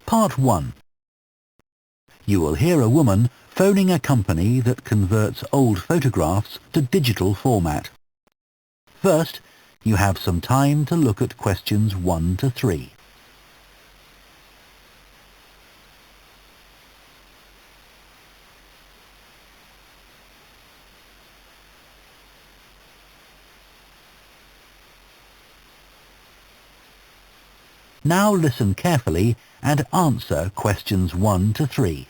Part 1. You will hear a woman phoning a company that converts old photographs to digital format. First, you have some time to look at questions 1 to 3. Now listen carefully and answer questions 1 to 3.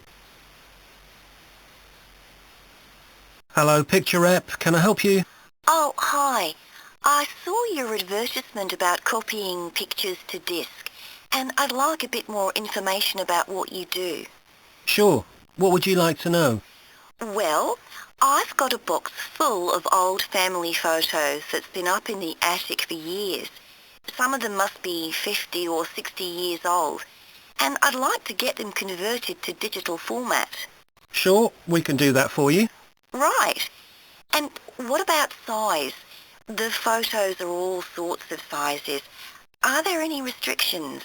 Hello, Picture Rep. Can I help you? Oh, hi. I saw your advertisement about copying pictures to disk, and I'd like a bit more information about what you do. Sure. What would you like to know? Well, I've got a box full of old family photos that's been up in the attic for years. Some of them must be 50 or 60 years old, and I'd like to get them converted to digital format. Sure, we can do that for you. Right. And what about size? The photos are all sorts of sizes. Are there any restrictions?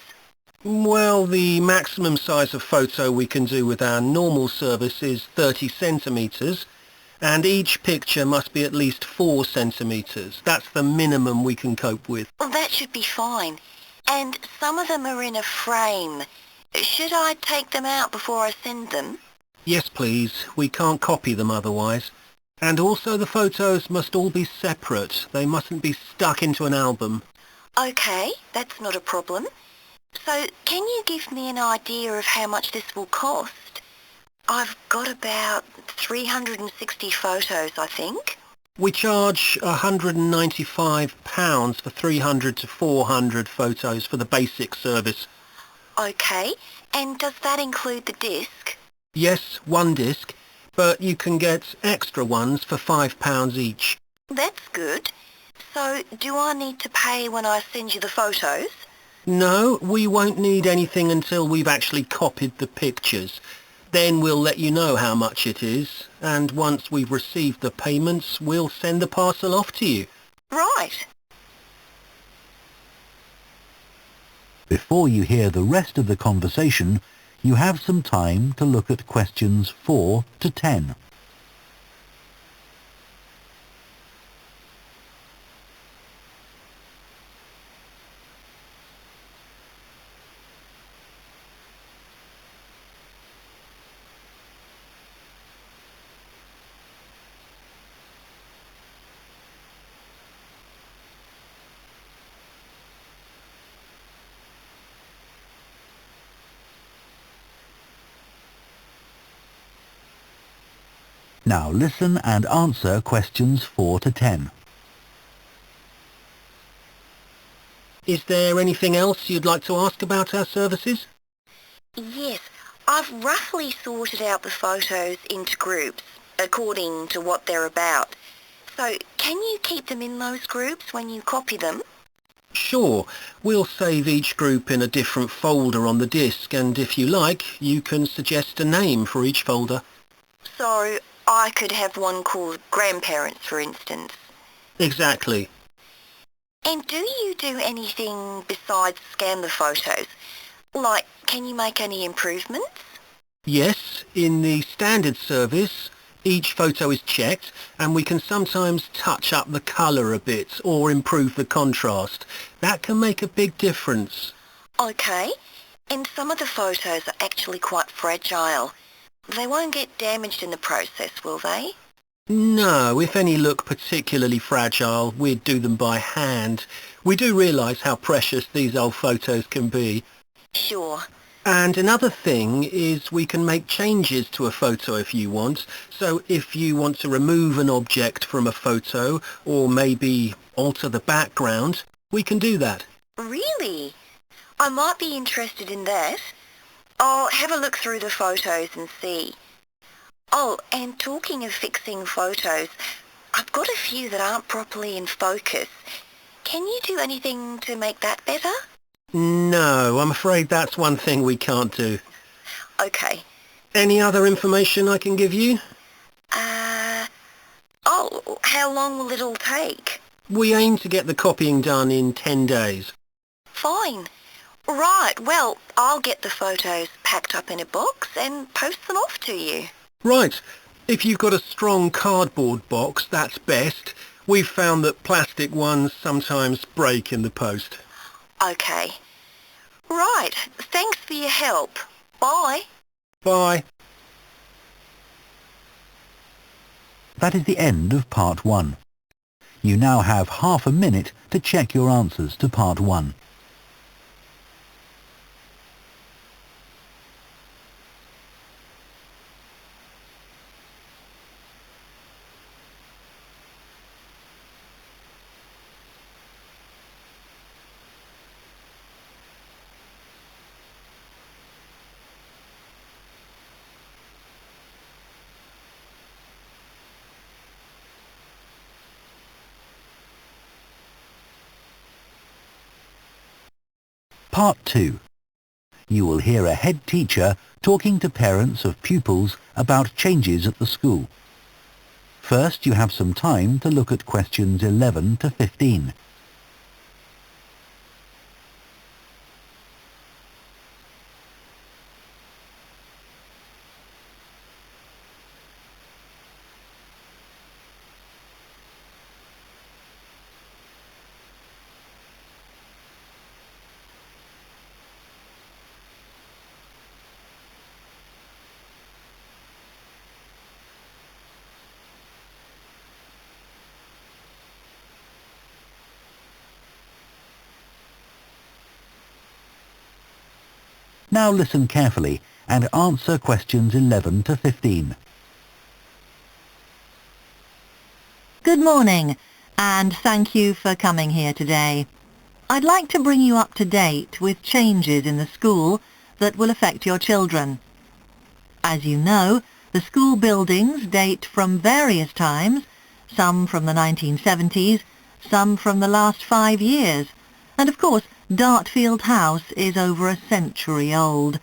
Well, the maximum size of photo we can do with our normal service is 30 centimetres, and each picture must be at least 4 centimetres. That's the minimum we can cope with. Well, that should be fine. And some of them are in a frame. Should I take them out before I send them? Yes, please. We can't copy them otherwise. And also the photos must all be separate. They mustn't be stuck into an album. Okay, that's not a problem. So, can you give me an idea of how much this will cost? I've got about 360 photos, I think. We charge £195 for 300 to 400 photos for the basic service. Okay, and does that include the disc? Yes, one disc, but you can get extra ones for £5 each. That's good. So, do I need to pay when I send you the photos? No, we won't need anything until we've actually copied the pictures. Then we'll let you know how much it is, and once we've received the payments, we'll send the parcel off to you. Right. Before you hear the rest of the conversation, you have some time to look at questions 4 to 10. Now listen and answer questions 4 to 10. Is there anything else you'd like to ask about our services? Yes, I've roughly sorted out the photos into groups, according to what they're about. So, can you keep them in those groups when you copy them? Sure, we'll save each group in a different folder on the disk, and if you like, you can suggest a name for each folder. So, I could have one called Grandparents, for instance. Exactly. And do you do anything besides scan the photos? Like, can you make any improvements? Yes, in the standard service, each photo is checked, and we can sometimes touch up the colour a bit or improve the contrast. That can make a big difference. Okay. And some of the photos are actually quite fragile. They won't get damaged in the process, will they? No, if any look particularly fragile, we'd do them by hand. We do realise how precious these old photos can be. Sure. And another thing is we can make changes to a photo if you want. So if you want to remove an object from a photo or maybe alter the background, we can do that. Really? I might be interested in that. I'll have a look through the photos and see. Oh, and talking of fixing photos, I've got a few that aren't properly in focus. Can you do anything to make that better? No, I'm afraid that's one thing we can't do. Okay. Any other information I can give you? Oh, how long will it all take? We aim to get the copying done in 10 days. Fine. Right, well, I'll get the photos packed up in a box and post them off to you. Right. If you've got a strong cardboard box, that's best. We've found that plastic ones sometimes break in the post. OK. Right, thanks for your help. Bye. Bye. That is the end of part 1. You now have half a minute to check your answers to part 1. Part 2. You will hear a head teacher talking to parents of pupils about changes at the school. First, you have some time to look at questions 11 to 15. Now listen carefully and answer questions 11 to 15. Good morning, and thank you for coming here today. I'd like to bring you up to date with changes in the school that will affect your children. As you know, the school buildings date from various times, some from the 1970s, some from the last 5 years, and of course Dartfield House is over a century old.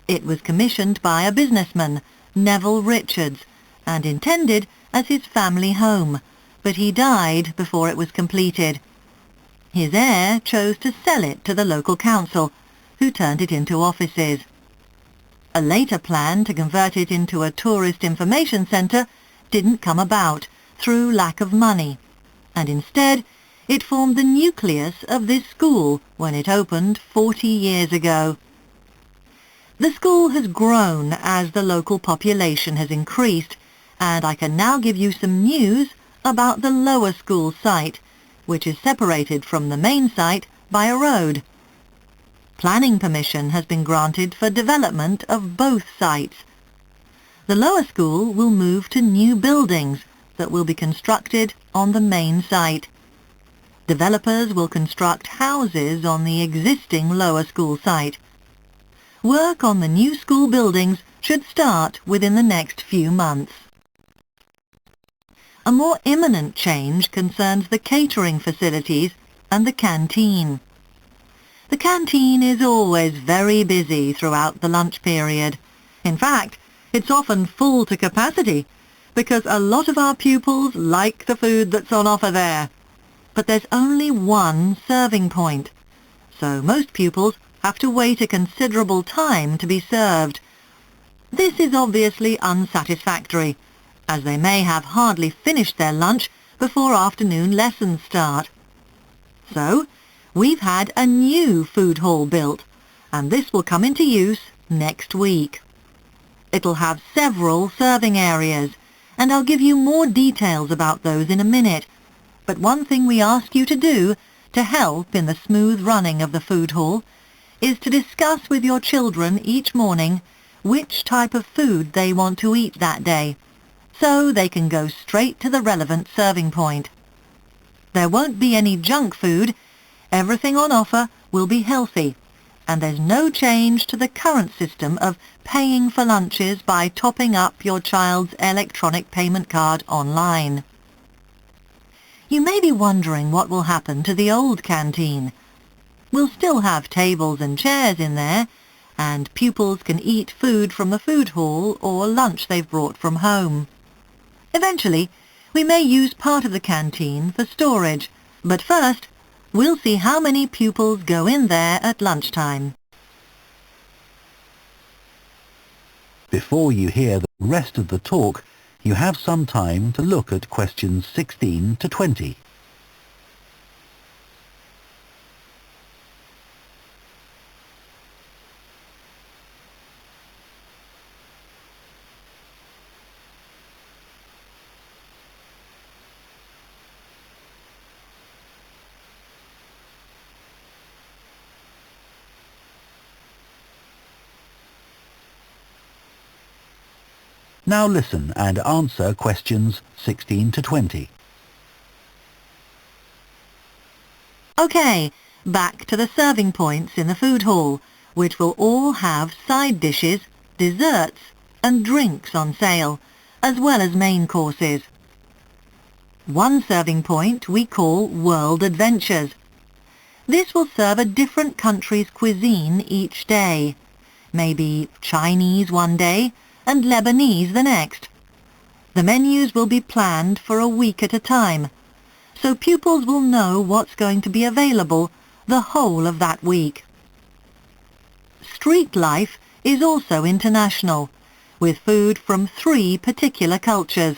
It was commissioned by a businessman, Neville Richards, and intended as his family home, but he died before it was completed. His heir chose to sell it to the local council, who turned it into offices. A later plan to convert it into a tourist information centre didn't come about through lack of money, and instead it formed the nucleus of this school when it opened 40 years ago. The school has grown as the local population has increased, and I can now give you some news about the lower school site, which is separated from the main site by a road. Planning permission has been granted for development of both sites. The lower school will move to new buildings that will be constructed on the main site. Developers will construct houses on the existing lower school site. Work on the new school buildings should start within the next few months. A more imminent change concerns the catering facilities and the canteen. The canteen is always very busy throughout the lunch period. In fact, it's often full to capacity because a lot of our pupils like the food that's on offer there. But there's only one serving point, so most pupils have to wait a considerable time to be served. This is obviously unsatisfactory, as they may have hardly finished their lunch before afternoon lessons start. So, we've had a new food hall built, and this will come into use next week. It'll have several serving areas, and I'll give you more details about those in a minute. But one thing we ask you to do to help in the smooth running of the food hall is to discuss with your children each morning which type of food they want to eat that day, so they can go straight to the relevant serving point. There won't be any junk food. Everything on offer will be healthy, and there's no change to the current system of paying for lunches by topping up your child's electronic payment card online. You may be wondering what will happen to the old canteen. We'll still have tables and chairs in there, and pupils can eat food from the food hall or lunch they've brought from home. Eventually, we may use part of the canteen for storage, but first, We'll see how many pupils go in there at lunchtime. Before you hear the rest of the talk, you have some time to look at questions 16 to 20. Now listen and answer questions 16 to 20. OK, back to the serving points in the food hall, which will all have side dishes, desserts and drinks on sale, as well as main courses. One serving point we call World Adventures. This will serve a different country's cuisine each day. Maybe Chinese one day and Lebanese the next. The menus will be planned for a week at a time, so pupils will know what's going to be available the whole of that week. Street life is also international, with food from 3 particular cultures.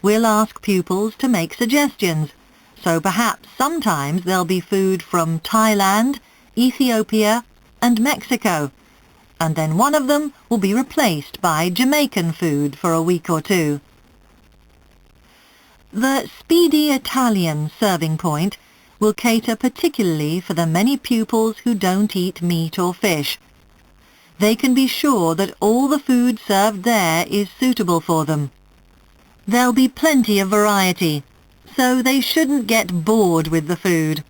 We'll ask pupils to make suggestions, so perhaps sometimes there'll be food from Thailand, Ethiopia and Mexico, and then one of them will be replaced by Jamaican food for a week or 2. The Speedy Italian serving point will cater particularly for the many pupils who don't eat meat or fish. They can be sure that all the food served there is suitable for them. There'll be plenty of variety, so they shouldn't get bored with the food.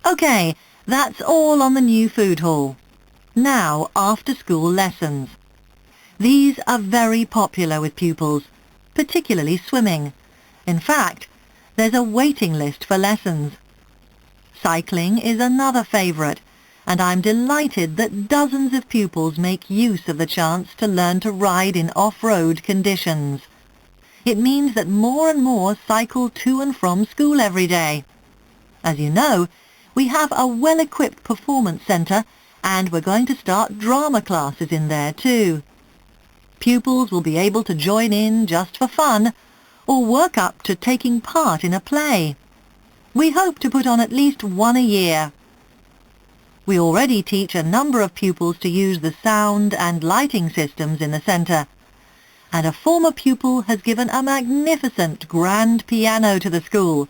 OK, that's all on the new food hall. Now, after-school lessons. These are very popular with pupils, particularly swimming. In fact, there's a waiting list for lessons. Cycling is another favourite, and I'm delighted that dozens of pupils make use of the chance to learn to ride in off-road conditions. It means that more and more cycle to and from school every day. As you know, we have a well-equipped performance centre, and we're going to start drama classes in there too. Pupils will be able to join in just for fun, or work up to taking part in a play. We hope to put on at least one a year. We already teach a number of pupils to use the sound and lighting systems in the centre, and a former pupil has given a magnificent grand piano to the school,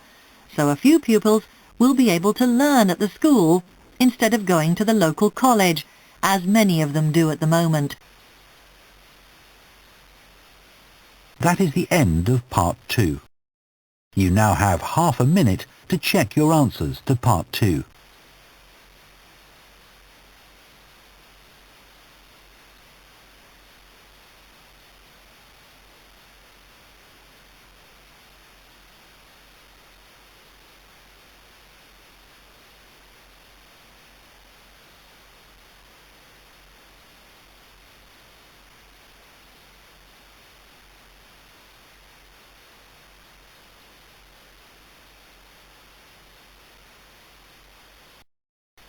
so a few pupils will be able to learn at the school instead of going to the local college, as many of them do at the moment. That is the end of Part 2. You now have half a minute to check your answers to Part 2.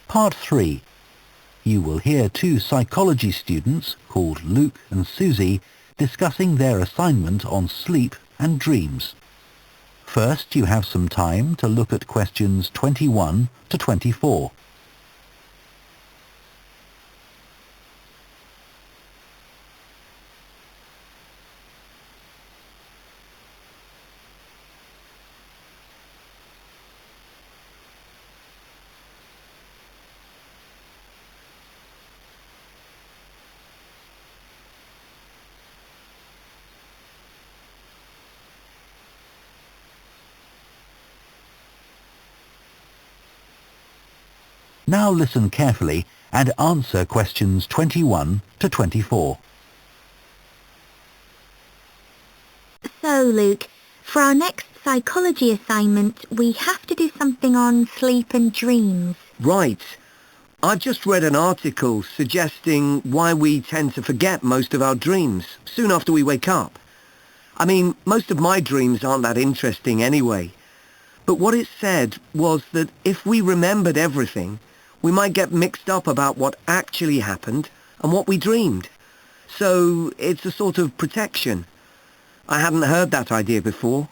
Part 3. You will hear 2 psychology students called Luke and Susie discussing their assignment on sleep and dreams. First, you have some time to look at questions 21 to 24. Now listen carefully and answer questions 21 to 24. So, Luke, for our next psychology assignment, we have to do something on sleep and dreams. Right. I've just read an article suggesting why we tend to forget most of our dreams soon after we wake up. I mean, most of my dreams aren't that interesting anyway. But what it said was that if we remembered everything, we might get mixed up about what actually happened and what we dreamed. So it's a sort of protection. I hadn't heard that idea before.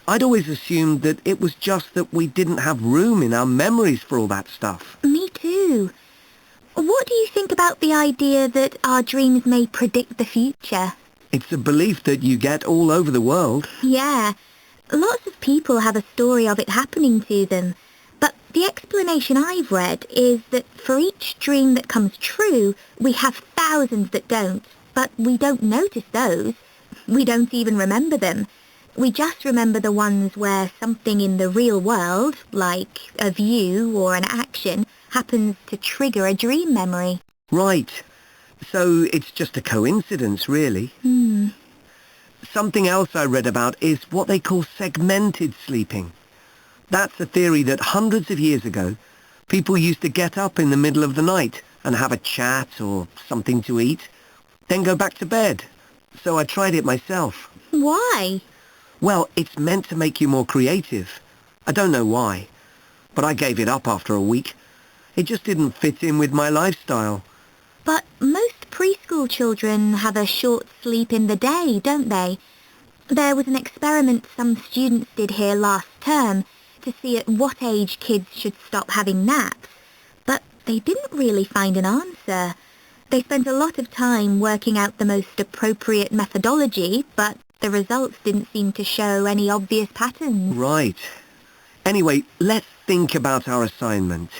I'd always assumed that it was just that we didn't have room in our memories for all that stuff. Me too. What do you think about the idea that our dreams may predict the future? It's a belief that you get all over the world. Yeah, lots of people have a story of it happening to them. But the explanation I've read is that for each dream that comes true, we have thousands that don't, but we don't notice those. We don't even remember them. We just remember the ones where something in the real world, like a view or an action, happens to trigger a dream memory. Right. So it's just a coincidence, really. Something else I read about is what they call segmented sleeping. That's a theory that hundreds of years ago, people used to get up in the middle of the night and have a chat or something to eat, then go back to bed. So I tried it myself. Why? Well, it's meant to make you more creative. I don't know why, but I gave it up after a week. It just didn't fit in with my lifestyle. But most preschool children have a short sleep in the day, don't they? There was an experiment some students did here last term to see at what age kids should stop having naps, but they didn't really find an answer. They spent a lot of time working out the most appropriate methodology, but the results didn't seem to show any obvious patterns. Right. Anyway, let's think about our assignment.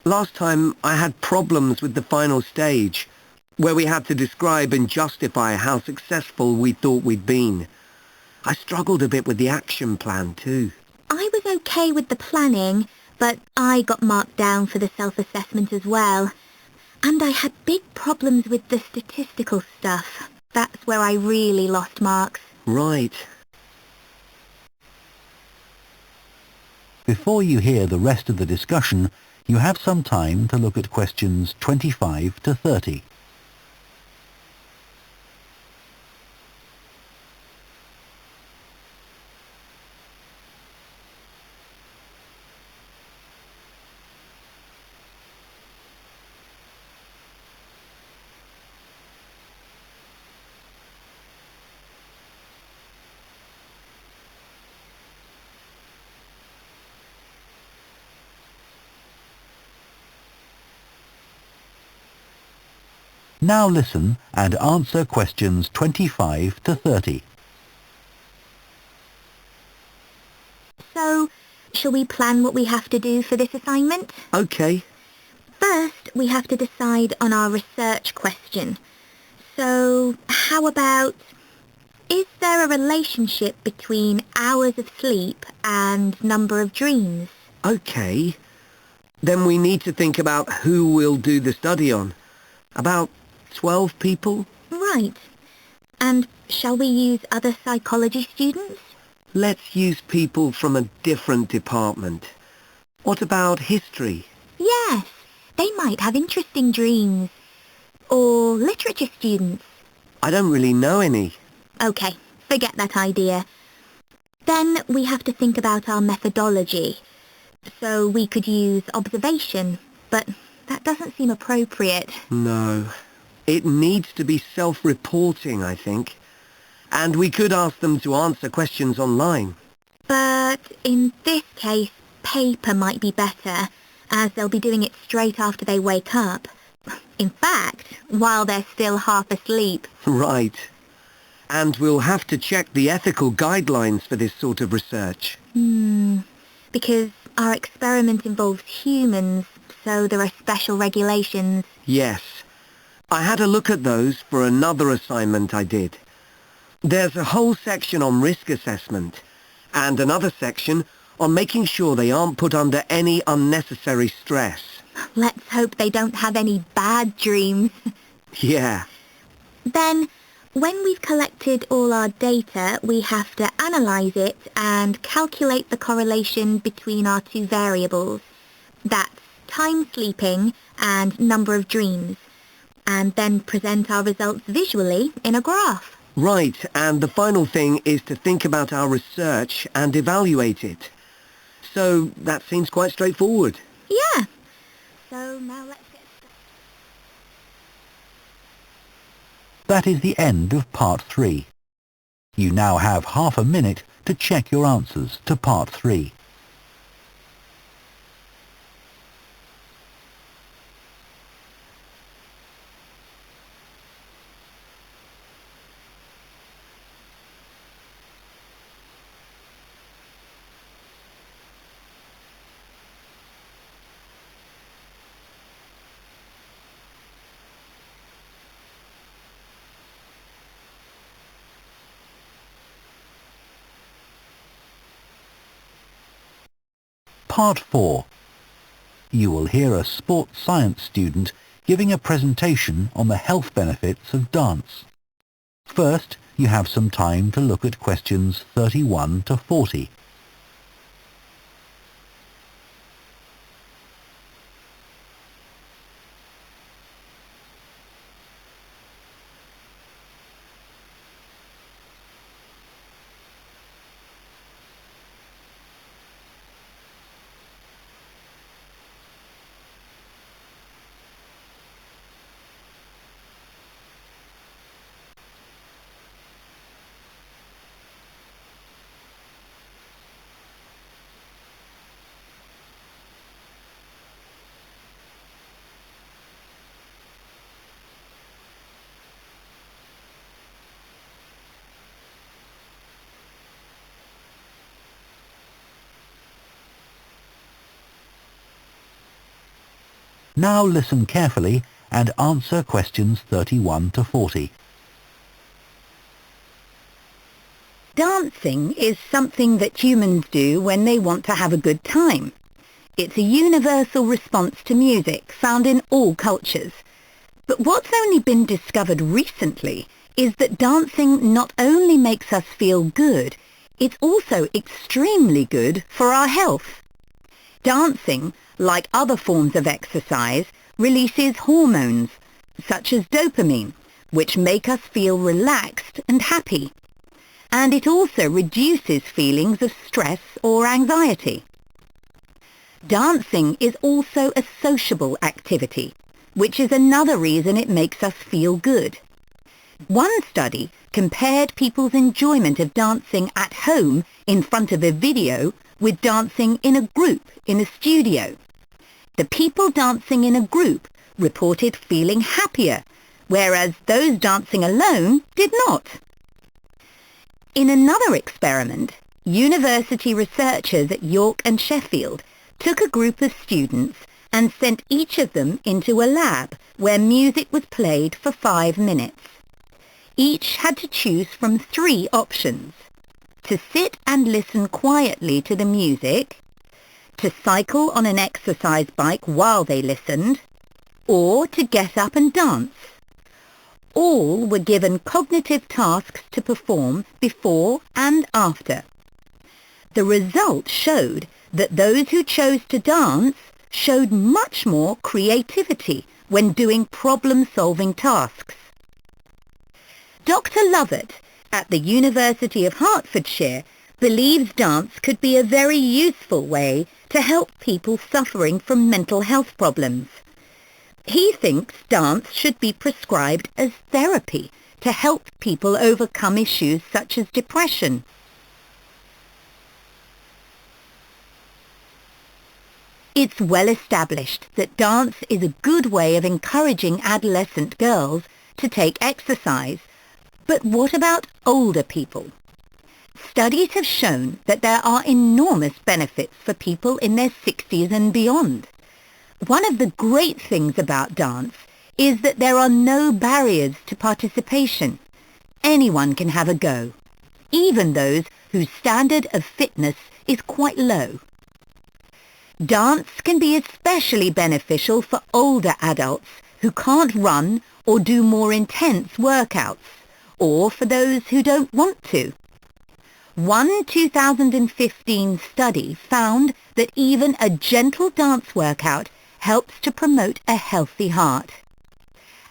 Last time I had problems with the final stage, where we had to describe and justify how successful we thought we'd been. I struggled a bit with the action plan too. I was okay with the planning, but I got marked down for the self-assessment as well. And I had big problems with the statistical stuff. That's where I really lost marks. Right. Before you hear the rest of the discussion, you have some time to look at questions 25 to 30. Now listen and answer questions 25 to 30. So, shall we plan what we have to do for this assignment? Okay. First, we have to decide on our research question. So, how about, is there a relationship between hours of sleep and number of dreams? Okay. Then we need to think about who we'll do the study on. About 12 people? Right. And shall we use other psychology students? Let's use people from a different department. What about history? Yes, they might have interesting dreams. Or literature students. I don't really know any. Okay, forget that idea. Then we have to think about our methodology. So we could use observation, but that doesn't seem appropriate. No. It needs to be self-reporting, I think. And we could ask them to answer questions online. But in this case, paper might be better, as they'll be doing it straight after they wake up. In fact, while they're still half asleep. Right. And we'll have to check the ethical guidelines for this sort of research. Because our experiment involves humans, so there are special regulations. Yes. I had a look at those for another assignment I did. There's a whole section on risk assessment, and another section on making sure they aren't put under any unnecessary stress. Let's hope they don't have any bad dreams. Yeah. Then, when we've collected all our data, we have to analyse it and calculate the correlation between our two variables. That's time sleeping and number of dreams. And then present our results visually in a graph. Right, and the final thing is to think about our research and evaluate it. So that seems quite straightforward. Yeah. So now let's get started. That is the end of part 3. You now have half a minute to check your answers to part 3. Part 4. You will hear a sports science student giving a presentation on the health benefits of dance. First, you have some time to look at questions 31 to 40. Now listen carefully and answer questions 31 to 40. Dancing is something that humans do when they want to have a good time. It's a universal response to music found in all cultures. But what's only been discovered recently is that dancing not only makes us feel good, it's also extremely good for our health. Dancing, like other forms of exercise, releases hormones, such as dopamine, which make us feel relaxed and happy. And it also reduces feelings of stress or anxiety. Dancing is also a sociable activity, which is another reason it makes us feel good. One study compared people's enjoyment of dancing at home in front of a video with dancing in a group in a studio. The people dancing in a group reported feeling happier, whereas those dancing alone did not. In another experiment, university researchers at York and Sheffield took a group of students and sent each of them into a lab where music was played for 5 minutes. Each had to choose from 3 options: to sit and listen quietly to the music, to cycle on an exercise bike while they listened, or to get up and dance. All were given cognitive tasks to perform before and after. The result showed that those who chose to dance showed much more creativity when doing problem-solving tasks. Dr. Lovett at the University of Hertfordshire believes dance could be a very useful way to help people suffering from mental health problems. He thinks dance should be prescribed as therapy to help people overcome issues such as depression. It's well established that dance is a good way of encouraging adolescent girls to take exercise. But what about older people? Studies have shown that there are enormous benefits for people in their 60s and beyond. One of the great things about dance is that there are no barriers to participation. Anyone can have a go, even those whose standard of fitness is quite low. Dance can be especially beneficial for older adults who can't run or do more intense workouts, or for those who don't want to. One 2015 study found that even a gentle dance workout helps to promote a healthy heart.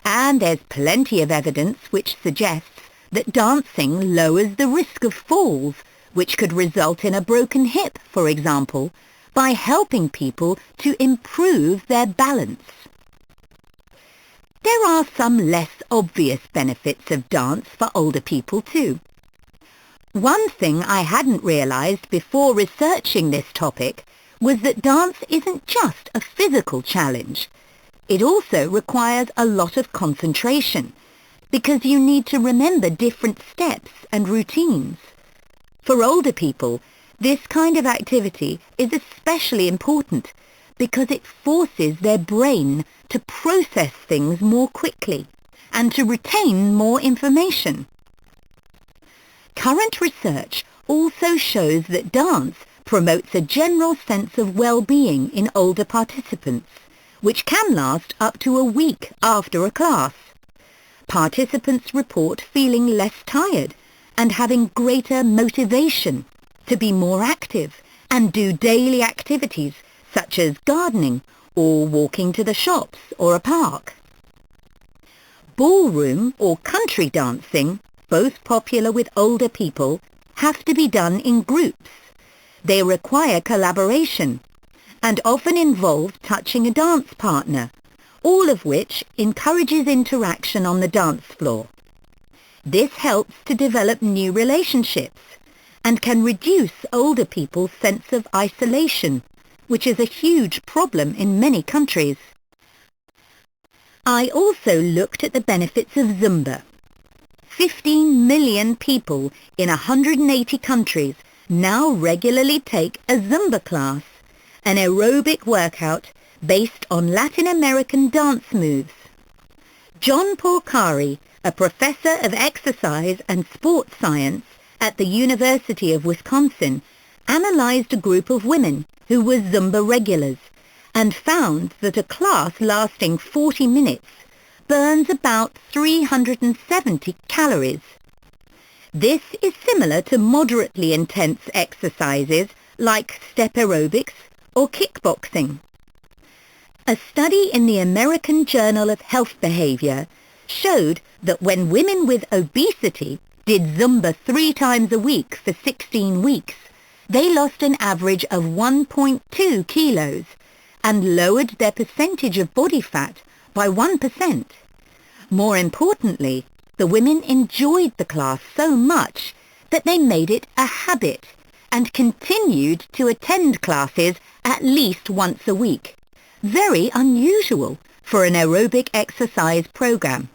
And there's plenty of evidence which suggests that dancing lowers the risk of falls, which could result in a broken hip, for example, by helping people to improve their balance. There are some less obvious benefits of dance for older people too. One thing I hadn't realised before researching this topic was that dance isn't just a physical challenge. It also requires a lot of concentration because you need to remember different steps and routines. For older people, this kind of activity is especially important because it forces their brain to process things more quickly and to retain more information. Current research also shows that dance promotes a general sense of well-being in older participants, which can last up to a week after a class. Participants report feeling less tired and having greater motivation to be more active and do daily activities such as gardening or walking to the shops or a park. Ballroom or country dancing, both popular with older people, have to be done in groups. They require collaboration and often involve touching a dance partner, all of which encourages interaction on the dance floor. This helps to develop new relationships and can reduce older people's sense of isolation, which is a huge problem in many countries. I also looked at the benefits of Zumba. 15 million people in 180 countries now regularly take a Zumba class, an aerobic workout based on Latin American dance moves. John Porcari, a professor of exercise and sports science at the University of Wisconsin, analyzed a group of women who were Zumba regulars and found that a class lasting 40 minutes burns about 370 calories. This is similar to moderately intense exercises like step aerobics or kickboxing. A study in the American Journal of Health Behavior showed that when women with obesity did Zumba 3 times a week for 16 weeks, they lost an average of 1.2 kilos and lowered their percentage of body fat by 1%. More importantly, the women enjoyed the class so much that they made it a habit and continued to attend classes at least once a week. Very unusual for an aerobic exercise program.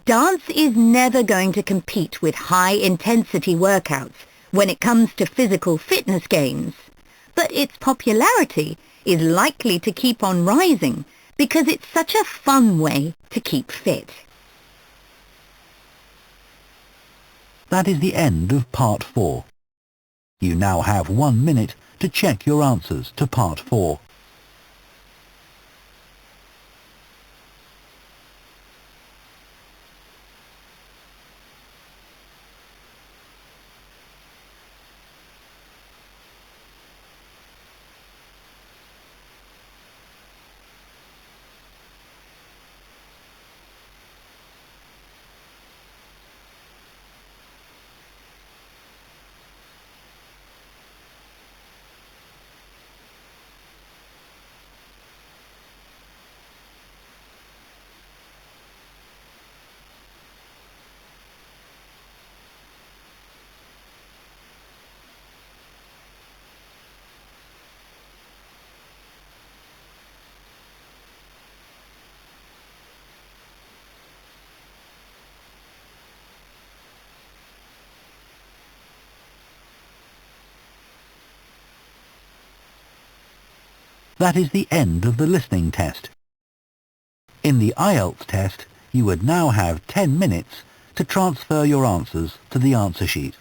Dance is never going to compete with high-intensity workouts when it comes to physical fitness gains, but its popularity is likely to keep on rising because it's such a fun way to keep fit. That is the end of Part 4. You now have 1 minute to check your answers to Part 4. That is the end of the listening test. In the Ielts test, you would now have 10 minutes to transfer your answers to the answer sheet.